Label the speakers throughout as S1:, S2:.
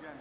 S1: again.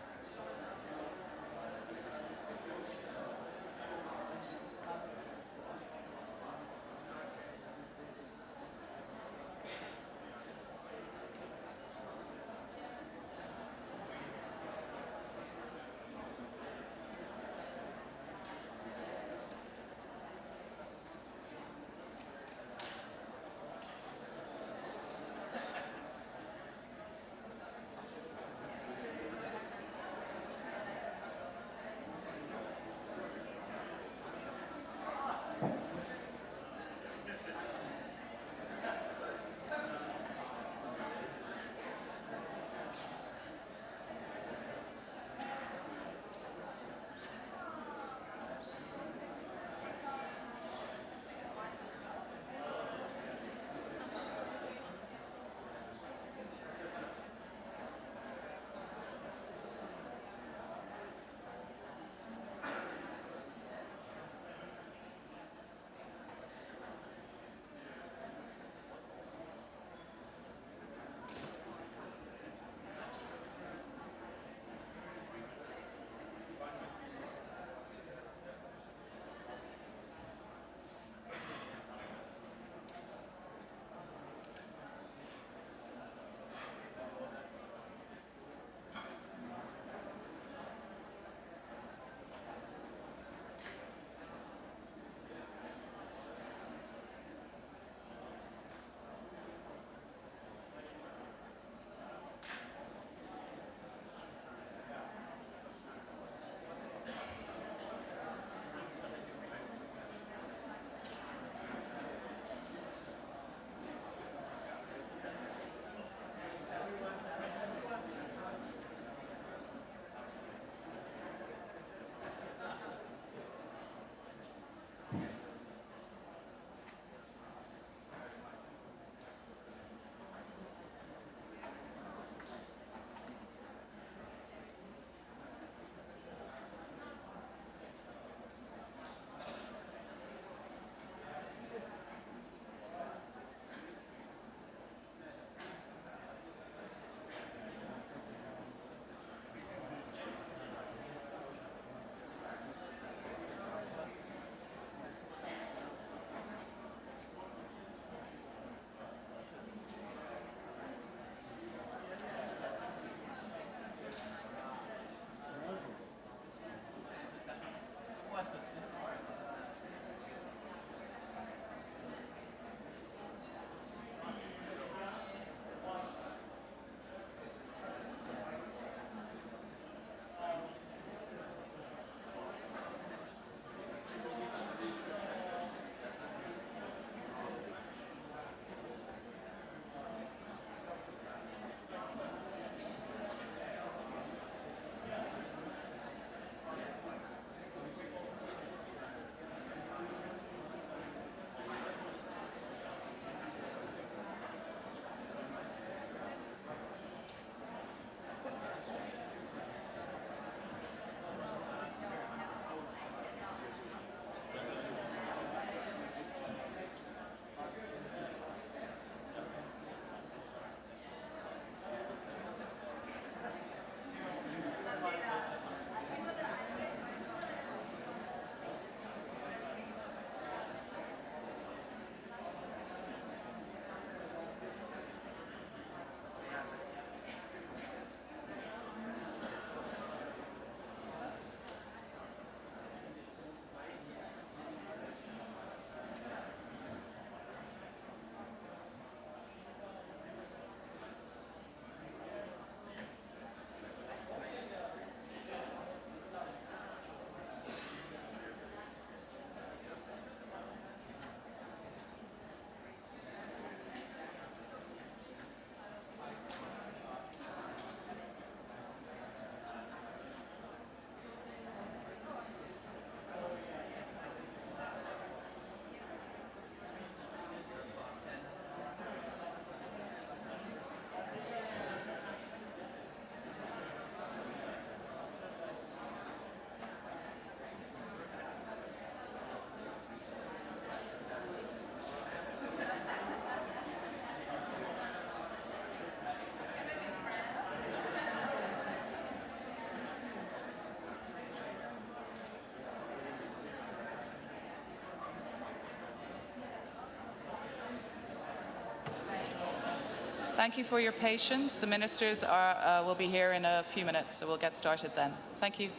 S1: Thank you for your patience. The ministers will be here in a few minutes, so we'll get started then. Thank you.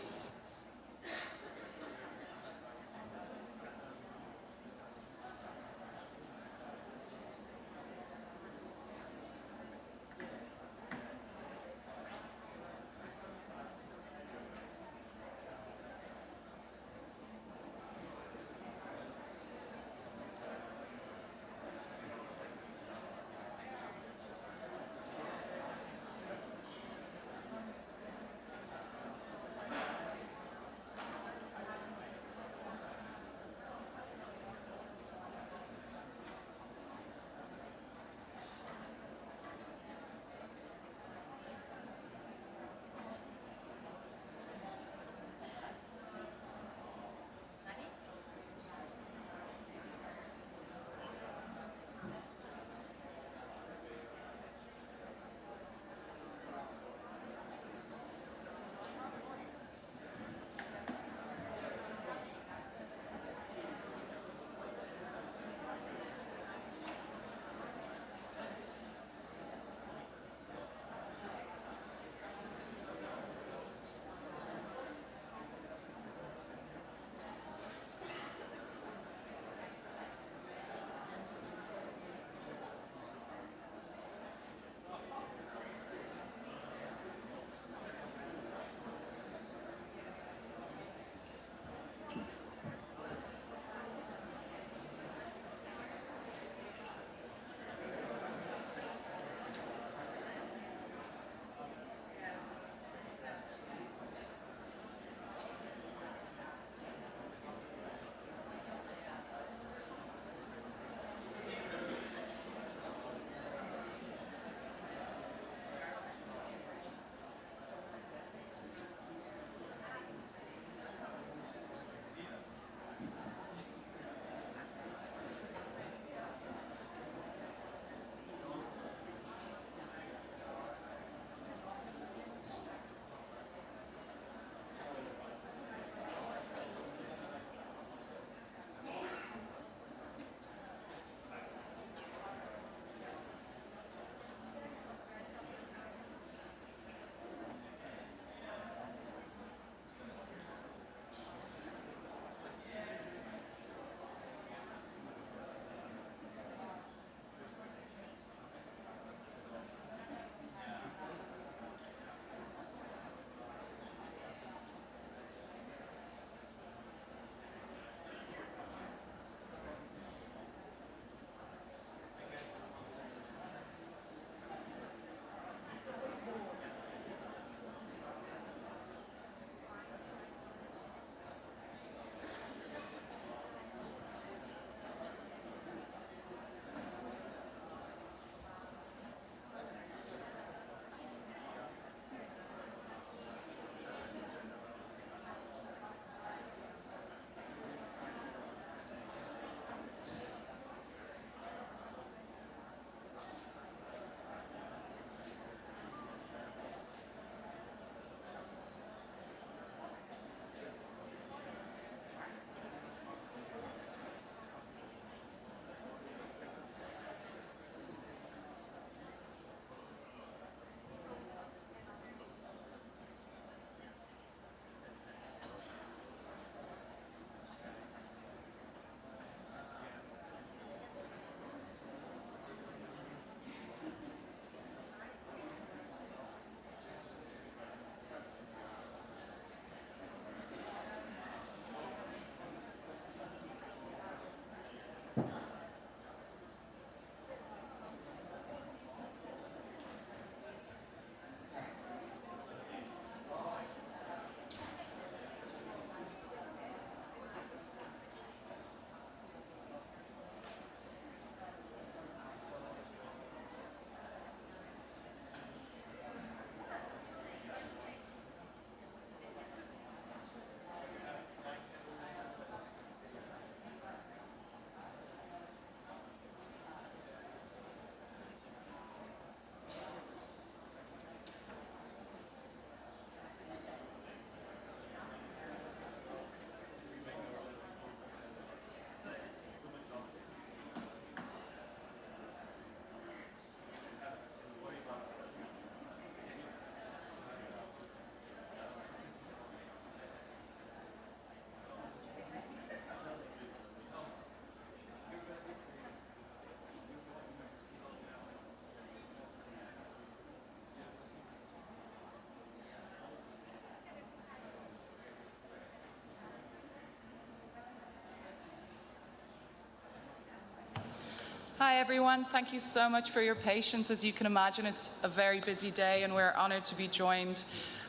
S1: Hi everyone, thank you so much for your patience. As you can imagine, it's a very busy day and we're honored to be joined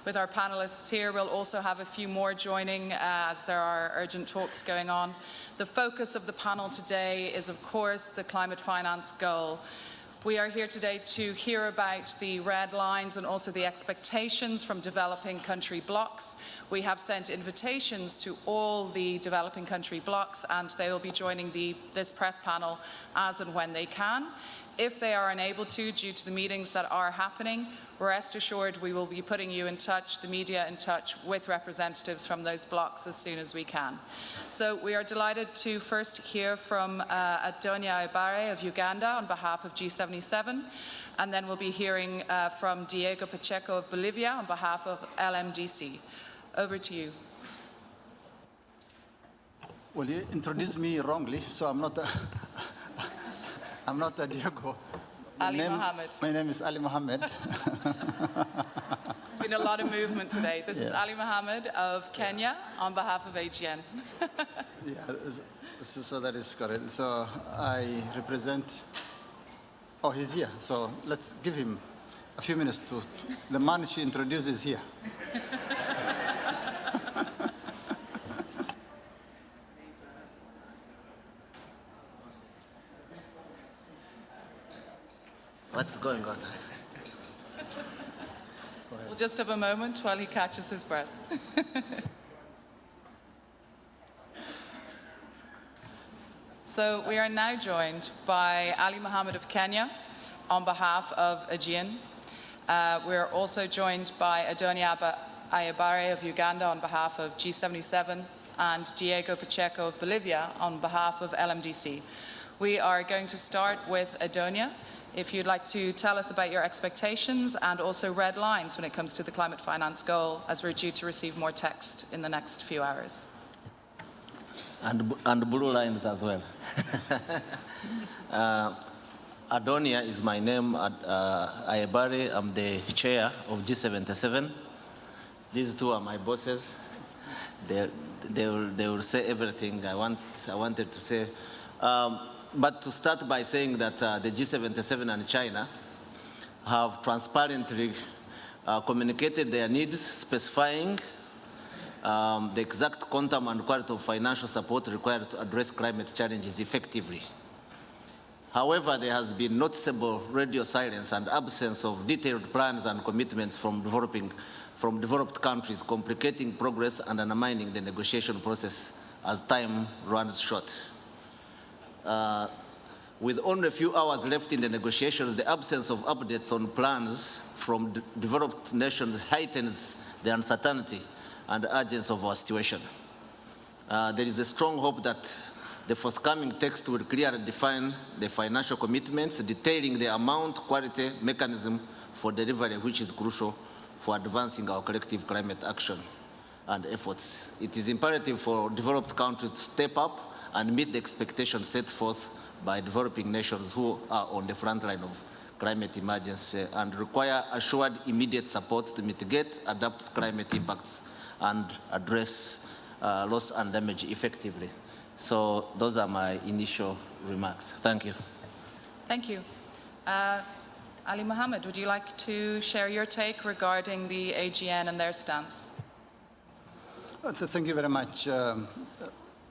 S1: with our panelists here. We'll also have a few more joining as there are urgent talks going on. The focus of the panel today is, of course, the climate finance goal. We are here today to hear about the red lines and also the expectations from developing country blocs. We have sent invitations to all the developing country blocs and they will be joining this press panel as and when they can. If they are unable to, due to the meetings that are happening, rest assured we will be putting you in touch, the media in touch, with representatives from those blocs as soon as we can. So we are delighted to first hear from Adonia Ibare of Uganda on behalf of G77, and then we'll be hearing from Diego Pacheco of Bolivia on behalf of LMDC. Over to you.
S2: Well, you introduced me wrongly, so I'm not Diego.
S1: Mohammed.
S2: My name is Ali Mohammed.
S1: There's been a lot of movement today. This is Ali Mohammed of Kenya on behalf of AGN.
S2: So that is correct. So I represent, oh, he's here. So let's give him a few minutes to, the man she introduces here.
S3: What's going on?
S1: We'll just have a moment while he catches his breath. So we are now joined by Ali Mohammed of Kenya on behalf of AGN. We're also joined by Adonia Ayabare of Uganda on behalf of G77 and Diego Pacheco of Bolivia on behalf of LMDC. We are going to start with Adonia. If you'd like to tell us about your expectations and also red lines when it comes to the climate finance goal, as we're due to receive more text in the next few hours.
S3: And blue lines as well. Adonia is my name. Ayebare, I'm the chair of G77. These two are my bosses. They will say everything I wanted to say. But to start by saying that the G77 and China have transparently communicated their needs, specifying the exact quantum and quality of financial support required to address climate challenges effectively. However, there has been noticeable radio silence and absence of detailed plans and commitments from developed countries, complicating progress and undermining the negotiation process as time runs short. With only a few hours left in the negotiations, the absence of updates on plans from developed nations heightens the uncertainty and urgency of our situation. There is a strong hope that the forthcoming text will clearly define the financial commitments, detailing the amount, quality, mechanism for delivery, which is crucial for advancing our collective climate action and efforts. It is imperative for developed countries to step up and meet the expectations set forth by developing nations who are on the front line of climate emergency and require assured immediate support to mitigate, adapt to climate impacts and address loss and damage effectively. So those are my initial remarks. Thank you.
S1: Thank you. Ali Mohammed, would you like to share your take regarding the AGN and their stance?
S2: Thank you very much.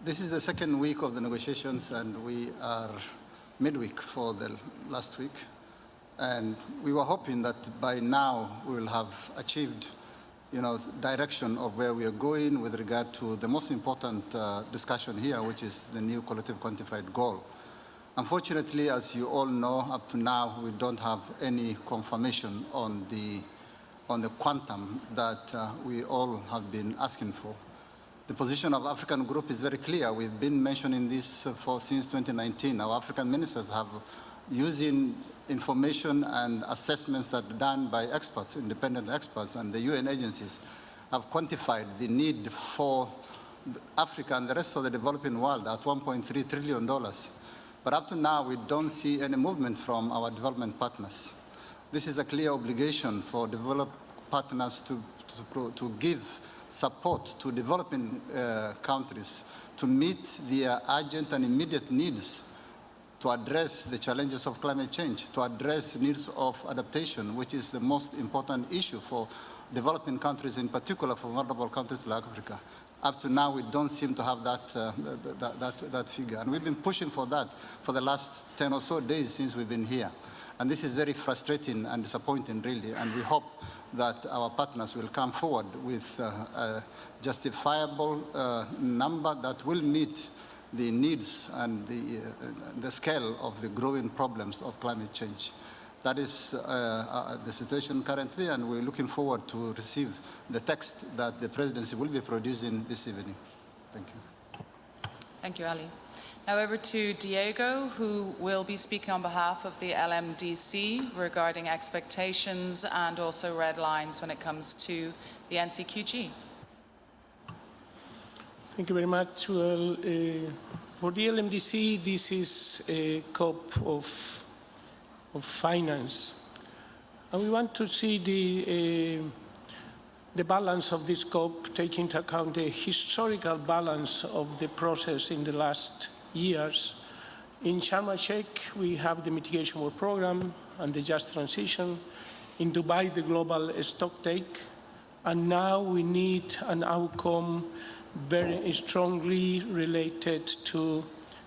S2: This is the second week of the negotiations, and we are midweek for the last week. And we were hoping that by now we will have achieved, direction of where we are going with regard to the most important discussion here, which is the new collective quantified goal. Unfortunately, as you all know, up to now, we don't have any confirmation on the quantum that we all have been asking for. The position of African group is very clear. We've been mentioning this since 2019. Our African ministers have, using information and assessments that are done by experts, independent experts, and the UN agencies, have quantified the need for Africa and the rest of the developing world at $1.3 trillion. But up to now, we don't see any movement from our development partners. This is a clear obligation for developed partners to give support to developing countries to meet their urgent and immediate needs to address the challenges of climate change, to address needs of adaptation, which is the most important issue for developing countries, in particular for vulnerable countries like Africa. Up to now, we don't seem to have that figure. And we've been pushing for that for the last 10 or so days since we've been here. And this is very frustrating and disappointing, really. And we hope that our partners will come forward with a justifiable number that will meet the needs and the scale of the growing problems of climate change. That is the situation currently, and we're looking forward to receive the text that the presidency will be producing this evening. Thank you.
S1: Thank you, Ali. Now over to Diego, who will be speaking on behalf of the LMDC regarding expectations and also red lines when it comes to the NCQG.
S4: Thank you very much. Well, for the LMDC, this is a COP of finance. And we want to see the balance of this COP, taking into account the historical balance of the process in the last years. In Sharm el-Sheikh, we have the mitigation work program and the just transition. In Dubai, the global stocktake. And now we need an outcome very strongly related to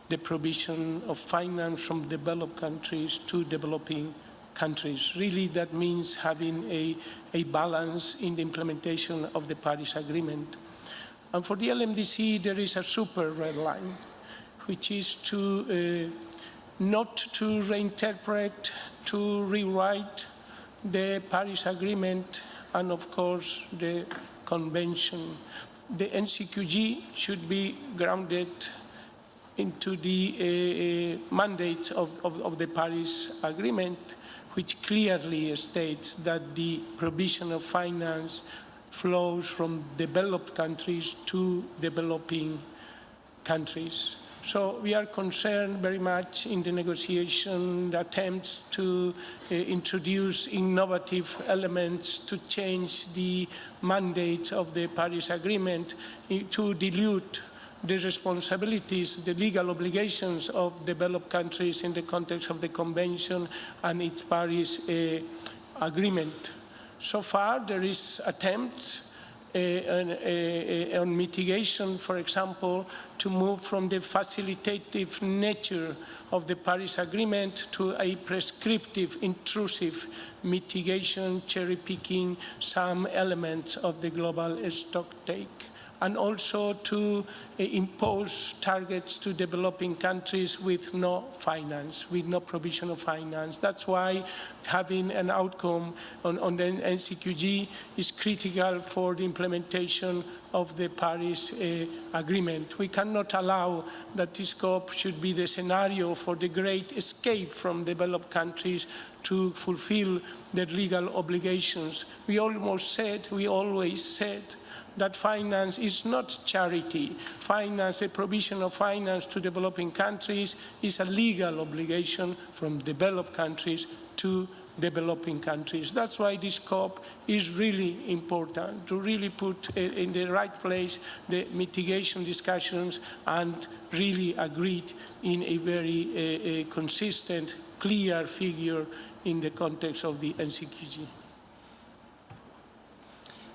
S4: the provision of finance from developed countries to developing countries. Really, that means having a balance in the implementation of the Paris Agreement. And for the LMDC, there is a super red line, which is to not to reinterpret, to rewrite the Paris Agreement and, of course, the Convention. The NCQG should be grounded into the mandate of the Paris Agreement, which clearly states that the provision of finance flows from developed countries to developing countries. So we are concerned very much in the negotiation attempts to introduce innovative elements to change the mandate of the Paris Agreement, to dilute the responsibilities, the legal obligations of developed countries in the context of the Convention and its Paris Agreement. So far, there is attempts on mitigation, for example, to move from the facilitative nature of the Paris Agreement to a prescriptive, intrusive mitigation, cherry-picking some elements of the global stocktake, and also to impose targets to developing countries with no finance, with no provision of finance. That's why having an outcome on the NCQG is critical for the implementation of the Paris Agreement. We cannot allow that this COP should be the scenario for the great escape from developed countries to fulfill their legal obligations. We always said that finance is not charity. Finance, the provision of finance to developing countries is a legal obligation from developed countries to developing countries. That's why this COP is really important, to really put in the right place the mitigation discussions and really agreed in a very consistent, clear figure in the context of the NCQG.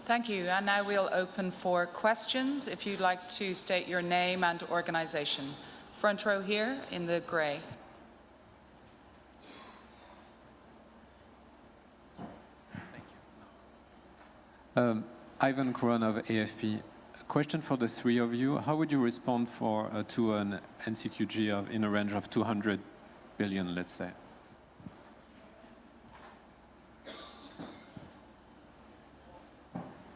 S1: Thank you. And now we'll open for questions. If you'd like to state your name and organization. Front row here in the gray.
S5: Ivan Kron of AFP. A question for the three of you. How would you respond to an NCQG in a range of 200 billion, let's say?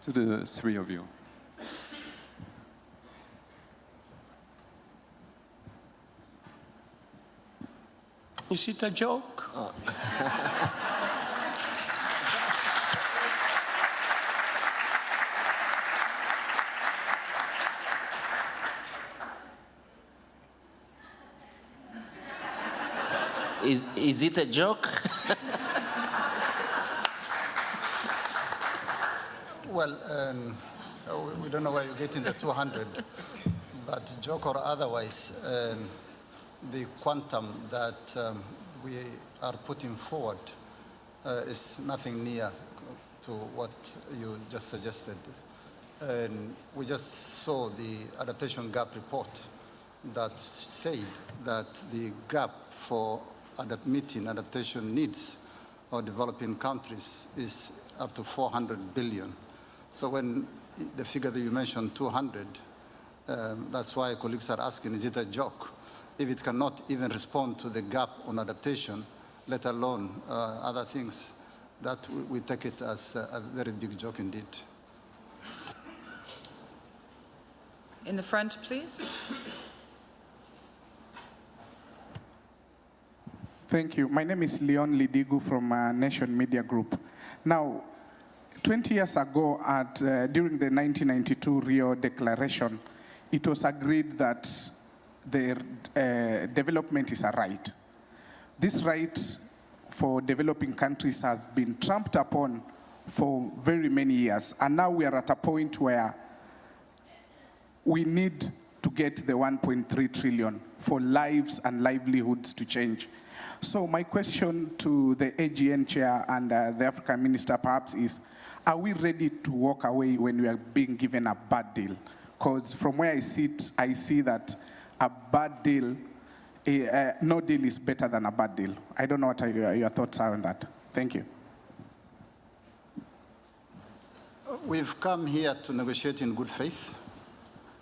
S5: To the three of you.
S4: Is it a joke?
S3: Oh. Is it a joke?
S2: Well, we don't know where you're getting the 200, but joke or otherwise, the quantum that we are putting forward is nothing near to what you just suggested. And we just saw the adaptation gap report that said that the gap for meeting adaptation needs of developing countries is up to 400 billion. So when the figure that you mentioned, 200, that's why colleagues are asking, is it a joke? If it cannot even respond to the gap on adaptation, let alone other things, that we take it as a very big joke indeed.
S1: In the front, please.
S6: Thank you. My name is Leon Lidigu from Nation Media Group. Now, 20 years ago, during the 1992 Rio Declaration, it was agreed that development is a right. This right for developing countries has been tramped upon for very many years, and now we are at a point where we need to get the 1.3 trillion for lives and livelihoods to change. So my question to the AGN chair and the African minister perhaps is, are we ready to walk away when we are being given a bad deal? Because from where I sit, I see that a bad deal, no deal is better than a bad deal. I don't know what your thoughts are on that. Thank you.
S2: We've come here to negotiate in good faith,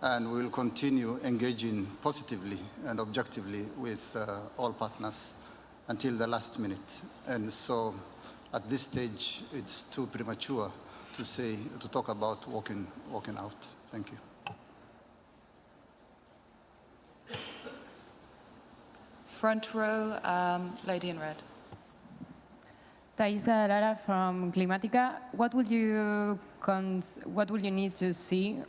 S2: and we will continue engaging positively and objectively with all partners until the last minute. And so at this stage, it's too premature to talk about walking out. Thank you.
S1: Front row, lady in red.
S7: Thaisa Lara from Climatica. What will you need to see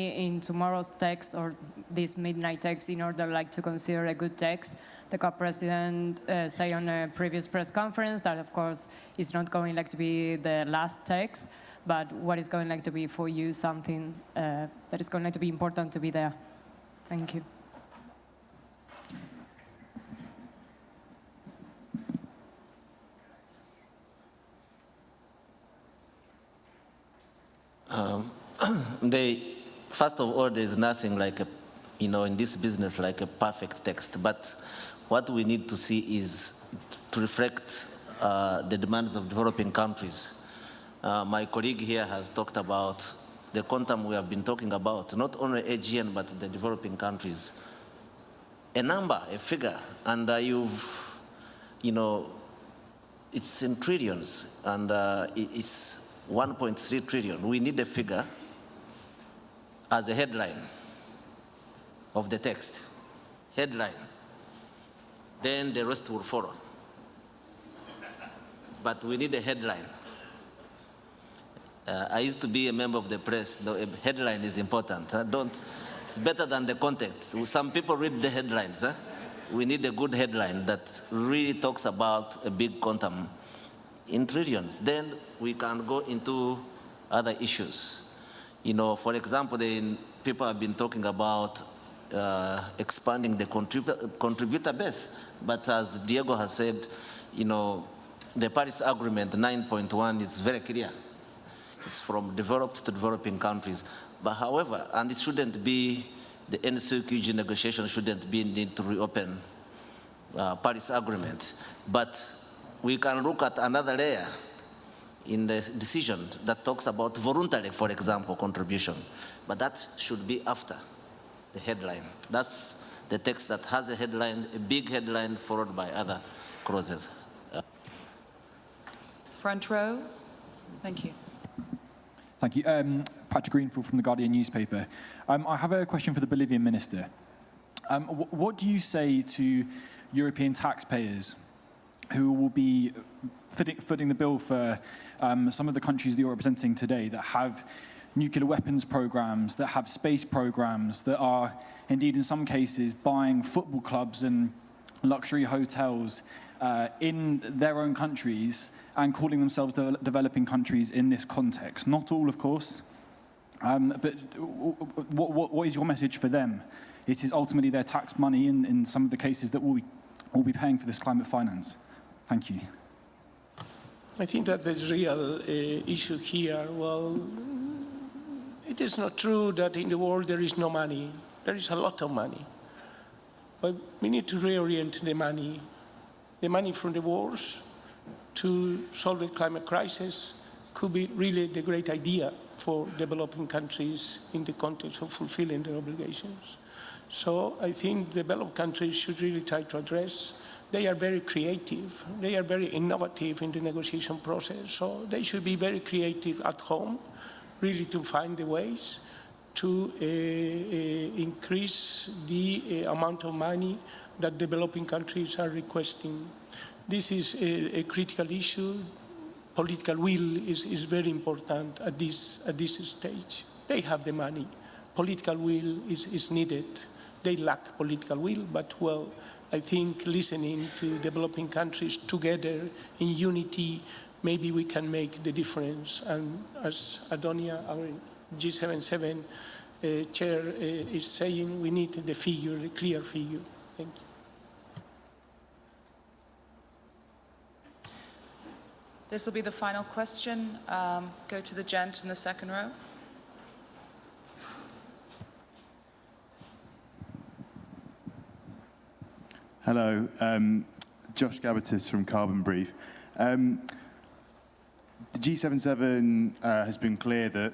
S7: in tomorrow's text or this midnight text in order to consider a good text? The COP president said on a previous press conference that, of course, it's not going to be the last text, but what is going to be for you something that is going to be important to be there? Thank you.
S3: First of all, there is nothing like in this business like a perfect text. But what we need to see is to reflect the demands of developing countries. My colleague here has talked about the quantum we have been talking about, not only AGN, but the developing countries. A number, a figure, and it's in trillions, and it's 1.3 trillion. We need a figure as a headline of the text. Headline. Then the rest will follow. But we need a headline. I used to be a member of the press. The headline is important. It's better than the content. Some people read the headlines. We need a good headline that really talks about a big quantum in trillions. Then we can go into other issues. For example, people have been talking about expanding the contributor base. But as Diego has said, the Paris Agreement 9.1 is very clear. It's from developed to developing countries. But however, and it shouldn't be, the NCQG negotiation shouldn't be need to reopen Paris Agreement. But we can look at another layer in the decision that talks about voluntary, for example, contribution. But that should be after the headline. That's the text that has a headline, a big headline, followed by other clauses.
S1: Front row. Thank you.
S8: Thank you. Patrick Greenfield from the Guardian newspaper. I have a question for the Bolivian minister. What do you say to European taxpayers who will be footing the bill for some of the countries that you're representing today that have nuclear weapons programs, that have space programs, that are indeed in some cases buying football clubs and luxury hotels in their own countries and calling themselves developing countries in this context? Not all, of course, but what is your message for them it is ultimately their tax money in some of the cases that will be paying for this climate finance? Thank you.
S4: I think that the real issue here, well, it is not true that in the world there is no money. There is a lot of money. But we need to reorient the money from the wars to solve the climate crisis could be really the great idea for developing countries in the context of fulfilling their obligations. So I think developed countries should really try to address. They are very creative. They are very innovative in the negotiation process. So they should be very creative at home, really to find the ways to increase the amount of money that developing countries are requesting. This is a critical issue. Political will is very important at this stage. They have the money. Political will is needed. They lack political will, but well, I think listening to developing countries together in unity, maybe we can make the difference. And as Adonia, our G77 chair, is saying, we need the figure, the clear figure. Thank you.
S1: This will be the final question. Go to the gent in the second row.
S9: Hello, Josh Gabatis from Carbon Brief. The G77 has been clear that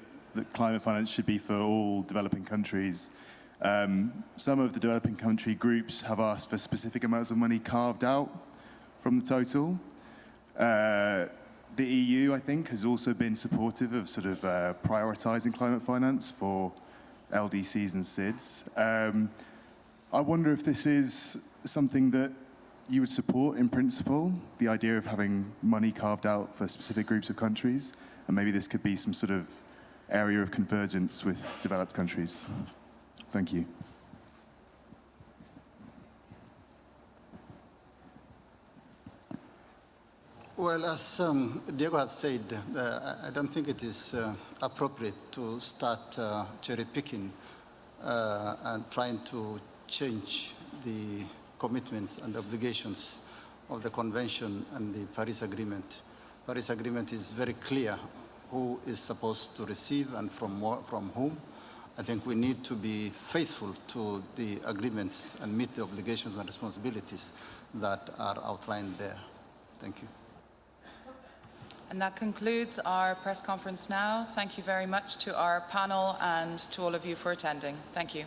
S9: climate finance should be for all developing countries. Some of the developing country groups have asked for specific amounts of money carved out from the total. The EU, I think, has also been supportive of sort of prioritizing climate finance for LDCs and SIDS. I wonder if this is something that you would support in principle, the idea of having money carved out for specific groups of countries, and maybe this could be some sort of area of convergence with developed countries. Thank you.
S2: Well, as Diego has said, I don't think it is appropriate to start cherry picking and trying to change the commitments and obligations of the Convention and the Paris Agreement. Paris Agreement is very clear who is supposed to receive and from whom. I think we need to be faithful to the agreements and meet the obligations and responsibilities that are outlined there. Thank you.
S1: And that concludes our press conference now. Thank you very much to our panel and to all of you for attending. Thank you.